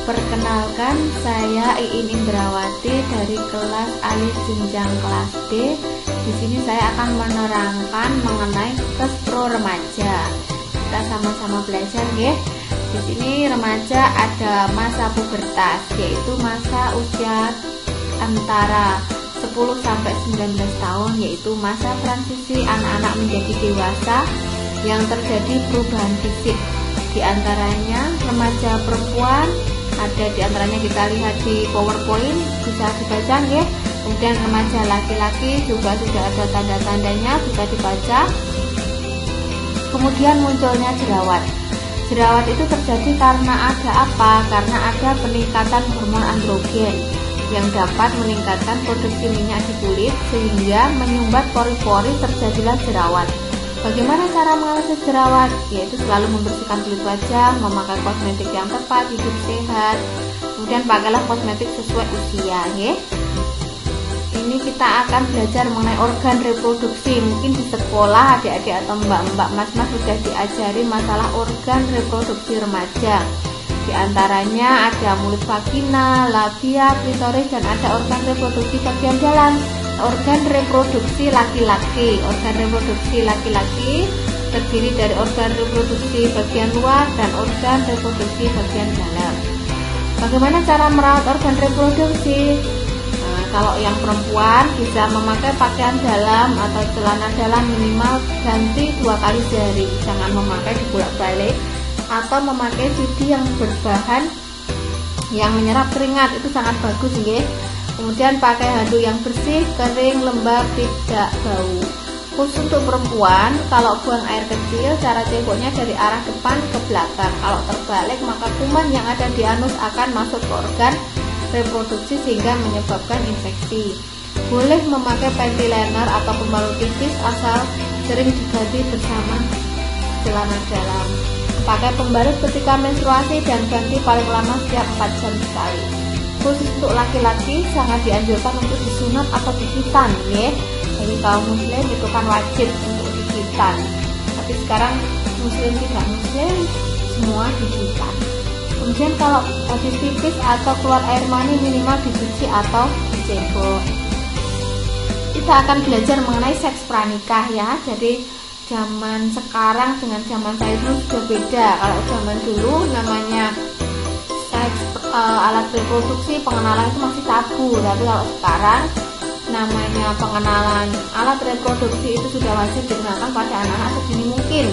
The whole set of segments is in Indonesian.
Perkenalkan, saya Iin Indrawati dari kelas Alif jenjang kelas D. Di sini saya akan menerangkan mengenai tes pro remaja. Kita sama-sama belajar, ya. Di sini remaja ada masa pubertas, yaitu masa usia antara 10 sampai 19 tahun, yaitu masa transisi anak-anak menjadi dewasa yang terjadi perubahan fisik. Di antaranya remaja perempuan, ada di antaranya kita lihat di PowerPoint, bisa dibaca, ya. Kemudian remaja laki-laki juga sudah ada tanda-tandanya, bisa dibaca. Kemudian munculnya jerawat. Jerawat itu terjadi karena ada apa? Karena ada peningkatan hormon androgen yang dapat meningkatkan produksi minyak di kulit sehingga menyumbat pori-pori, terjadilah jerawat. Bagaimana cara mengatasi jerawat? Yaitu selalu membersihkan kulit wajah, memakai kosmetik yang tepat, hidup sehat. Kemudian pakailah kosmetik sesuai usia, ya. Ini kita akan belajar mengenai organ reproduksi. Mungkin di sekolah adik-adik atau mbak-mbak, mas-mas sudah diajari masalah organ reproduksi remaja. Di antaranya ada mulut, vagina, labia, klitoris, dan ada organ reproduksi bagian dalam. Organ reproduksi laki-laki. Organ reproduksi laki-laki terdiri dari organ reproduksi bagian luar dan organ reproduksi bagian dalam. Bagaimana cara merawat organ reproduksi? Nah, kalau yang perempuan bisa memakai pakaian dalam atau celana dalam minimal ganti 2 kali sehari. Jangan memakai dibolak-balik, atau memakai CD yang berbahan yang menyerap keringat, itu sangat bagus, ya. Kemudian pakai handuk yang bersih, kering, lembab, tidak bau. Khusus untuk perempuan, kalau buang air kecil, cara ceboknya dari arah depan ke belakang. Kalau terbalik, maka kuman yang ada di anus akan masuk ke organ reproduksi sehingga menyebabkan infeksi. Boleh memakai panty liner atau pembalut tipis asal sering diganti bersama celana dalam. Pakai pembalut ketika menstruasi dan ganti paling lama setiap 4 jam sekali. Khusus untuk laki-laki sangat dianjurkan untuk disunat atau dikitan, ya. Jadi kaum muslim itu kan wajib untuk dikitan. Tapi sekarang muslim tidak muslim semua dikitan. Kemudian kalau habis pipis atau keluar air mani minimal dicuci atau dicebok. Kita akan belajar mengenai seks pranikah, ya. Jadi zaman sekarang dengan zaman saya dulu sudah beda. Kalau zaman dulu namanya alat reproduksi, pengenalan itu masih tabu. Tapi kalau sekarang namanya pengenalan alat reproduksi itu sudah wajib dikenalkan pada anak-anak sedini mungkin,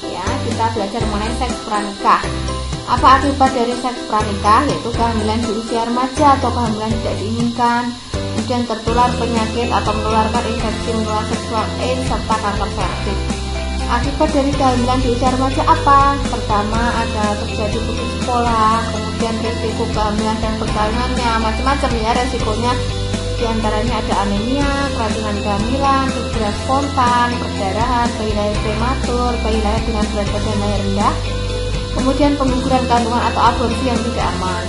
ya. Kita belajar mengenai seks pranikah. Apa akibat dari seks pranikah? Yaitu kehamilan di usia remaja atau kehamilan tidak diinginkan, kemudian tertular penyakit atau menularkan infeksi menular seksual AIDS serta kanker serviks. Akibat dari kehamilan di usia remaja apa? Pertama, ada terjadi putus sekolah, kemudian resiko kehamilan dan perkalinannya macam-macam, ya, resikonya. Di antaranya ada anemia, keracunan kehamilan, cedera spontan, perdarahan, bayi lahir prematur, bayi lahir dengan berat badan lahir rendah, kemudian pengguguran kandungan atau aborsi yang tidak aman,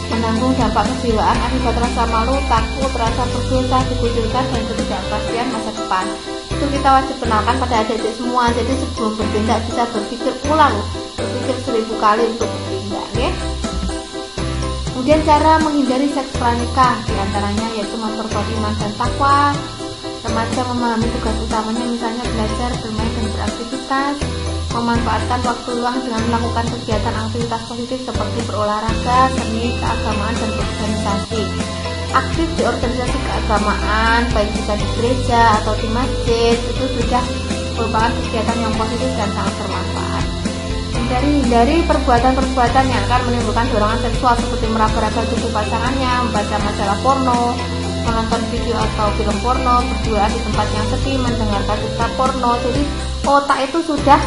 menanggung dampak kejiwaan akibat rasa malu, takut, rasa berdosa, dikucilkan, dan ketidakpastian masa depan. Itu kita wajib kenalkan pada adik-adik semua. Jadi sebelum bertindak bisa berpikir ulang, berpikir 1000 kali untuk bertindak, ya. Kemudian cara menghindari seks pranikah diantaranya yaitu memperkuat iman dan takwa. Remaja memahami tugas utamanya, misalnya belajar, bermain, dan beraktivitas. Memanfaatkan waktu luang dengan melakukan kegiatan aktivitas positif seperti berolahraga, seni, keagamaan, dan berorganisasi. Aktif di organisasi keagamaan, baik bisa di gereja atau di masjid, itu sudah merupakan kegiatan yang positif dan sangat bermanfaat. Hindari perbuatan-perbuatan yang akan menimbulkan dorongan seksual seperti meraba-raba tubuh pasangannya, membaca majalah porno, menonton video atau film porno, berduaan di tempat yang sepi, mendengarkan cerita porno. Jadi otak itu sudah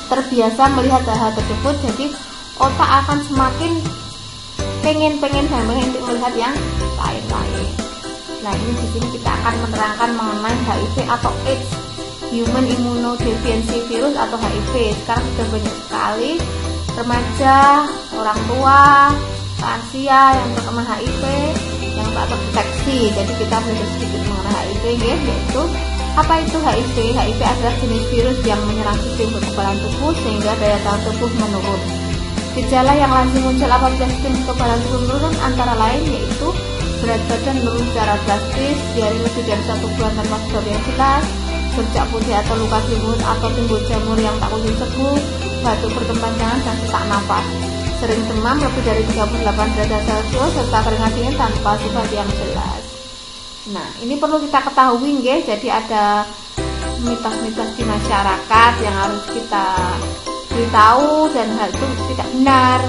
terbiasa melihat hal tersebut, jadi otak akan semakin pengen dan untuk melihat yang lain-lain. Nah, ini di sini kita akan menerangkan mengenai HIV atau AIDS, Human Immunodeficiency Virus atau HIV. Sekarang sudah banyak sekali remaja, orang tua, lansia yang terkena HIV yang tak terdeteksi. Jadi kita belajar sedikit mengenai HIV, ya, yaitu apa itu HIV? HIV adalah jenis virus yang menyerang sistem kekebalan tubuh sehingga daya tahan tubuh menurun. Gejala yang lazim muncul apabila sistem kekebalan turun antara lain yaitu berat badan menurun secara drastis, diare lebih dari 1 bulan tanpa sebab yang jelas, bercak putih atau luka di mulut atau timbul jamur yang tak kunjung sembuh, batuk berkepanjangan dan sesak napas, sering demam lebih dari 38 derajat Celcius serta keringat dingin tanpa sebab yang jelas. Nah, ini perlu kita ketahui nggih, jadi ada mitos-mitos di masyarakat yang harus kita beritahu dan hal itu tidak benar.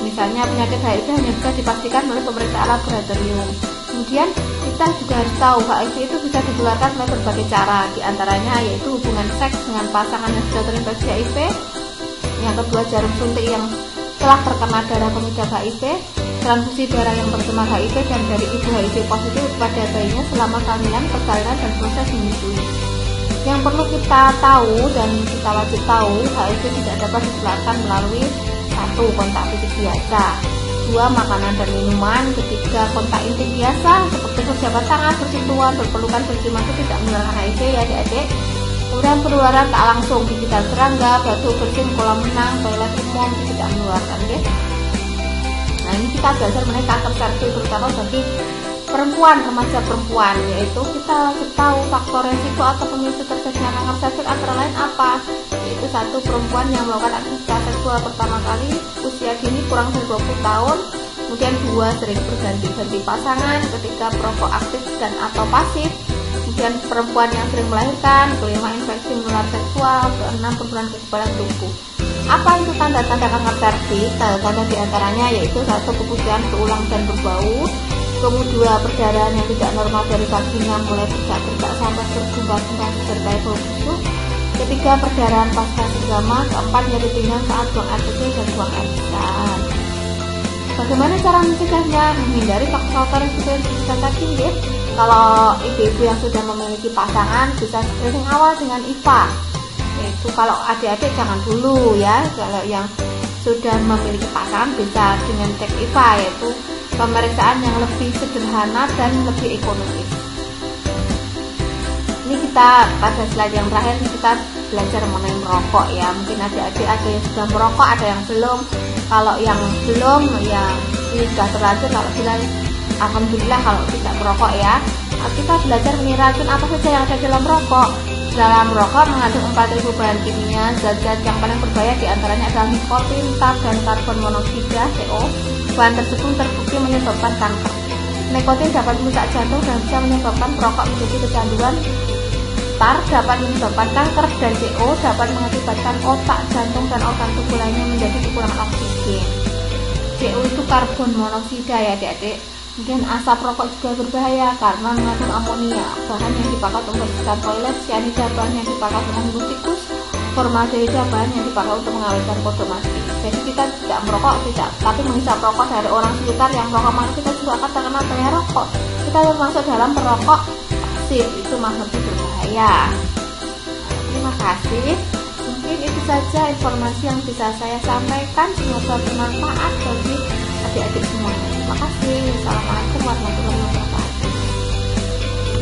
Misalnya penyakit HIV hanya bisa dipastikan oleh pemeriksaan laboratorium. Kemudian kita juga harus tahu HIV itu bisa ditularkan melalui berbagai cara, diantaranya yaitu hubungan seks dengan pasangan yang sudah terinfeksi HIV, yang kedua jarum suntik yang telah terkena darah pengidap HIV, transfusi darah yang tercemar HIV, dan dari ibu HIV positif pada bayinya selama kehamilan, persalinan, dan proses menyusui. Yang perlu kita tahu dan kita wajib tahu, HIV tidak dapat ditularkan melalui 1. Kontak fisik biasa, 2. Makanan dan minuman, 3. Kontak intim biasa seperti berjabat tangan, bersentuhan, berpelukan, berciuman itu tidak menularkan HIV ya adik-adik. Kemudian penularan tak langsung, gigitan serangga, batuk, bersin, kolam renang, toilet umum itu tidak menularkan ya. Nah, ini kita belajar mengenai kanker cervix terutama bagi perempuan, remaja perempuan, yaitu kita wajib tahu faktor resiko atau pemicu terjadinya kanker cervix antara lain apa, yaitu 1. Perempuan yang melakukan aktivitas seksual pertama kali usia dini kurang dari 20 tahun, kemudian 2. Sering berganti-ganti pasangan, ketiga perokok aktif dan atau pasif, kemudian perempuan yang sering melahirkan, 5. Infeksi menular seksual, 6. Penurunan kekebalan tubuh. Apa itu tanda-tanda kanker cervix? Tanda-tanda diantaranya yaitu 1. Keputihan berulang dan berbau, kemudian perdarahan yang tidak normal dari vagina mulai bercak-bercak sampai bergumpal-gumpal disertai bau busuk, 3. Perdarahan pasca senggama, 4. Nyeri pinggang saat buang air kecil dan buang air besar. Bagaimana cara mencegahnya? Menghindari faktor-faktor yang sudah disebutkan tadi ya. Kalau ibu-ibu yang sudah memiliki pasangan bisa screening awal dengan IVA. Itu kalau adik-adik jangan dulu ya. Kalau yang sudah memiliki pasangan bisa dengan cek IVA, yaitu pemeriksaan yang lebih sederhana dan lebih ekonomis. Ini kita pada slide yang terakhir kita belajar mengenai merokok ya. Mungkin adik-adik ada yang sudah merokok, ada yang belum. Kalau yang belum ya ini sudah terlanjur, kalau sudah alhamdulillah kalau tidak merokok ya. Kita belajar mengenai racun apa saja yang ada dalam rokok. Dalam rokok mengandung 4.000 bahan kimia. Zat-zat yang paling berbahaya diantaranya adalah nikotin, tar, dan karbon monoksida (CO). Bahan tersebut terbukti menyebabkan kanker. Nikotin dapat merusak jantung dan bisa menyebabkan perokok menjadi kecanduan. Tar dapat menyebabkan kanker dan CO dapat mengakibatkan otak, jantung, dan organ tubuh lainnya menjadi kekurangan oksigen. CO itu karbon monoksida ya adik-adik. Kemudian asap rokok juga berbahaya karena mengandung amonia, bahan yang dipakai untuk membersihkan toilet, cyanida bahan yang dipakai untuk membunuh tikus, formaldehyde bahan yang dipakai untuk mengawetkan kode mati. Jadi kita tidak merokok, tidak, tapi menghisap rokok dari orang sekitar yang merokok, maka kita juga akan terkena bahaya rokok. Kita termasuk dalam perokok pasif, itu masih berbahaya. Terima kasih. Mungkin itu saja informasi yang bisa saya sampaikan. Semoga bermanfaat bagi adik-adik semuanya. Terima kasih. Assalamualaikum warahmatullahi wabarakatuh.